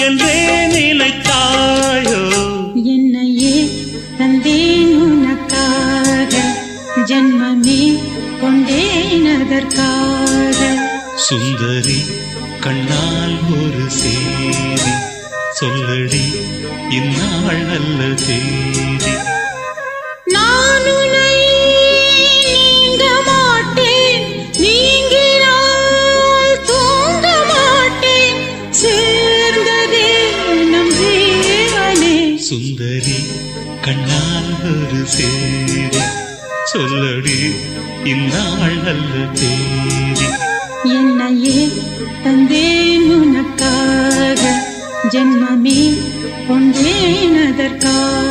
என்றே நினைத்தாயோ? என்னையே தந்தேன் உனக்காக, ஜன்மமே கொண்டேன் அதற்காக. சுந்தரி கண்ணால் ஒரு சேதி சொல்லடி, இந்நாள் நல்ல தேதி. நான் உன்னை நீங்க மாட்டேன், நீங்கினால் தூங்க மாட்டேன், சேர்ந்ததே நம் ஜீவனே. சுந்தரி கண்ணால் ஒரு சேதி சொல்லடி, இந்நாள் நல்ல தேதி. என்னையே தந்தேன் உனக்காக, ஜன்மமே கொண்டேன் அதற்காக.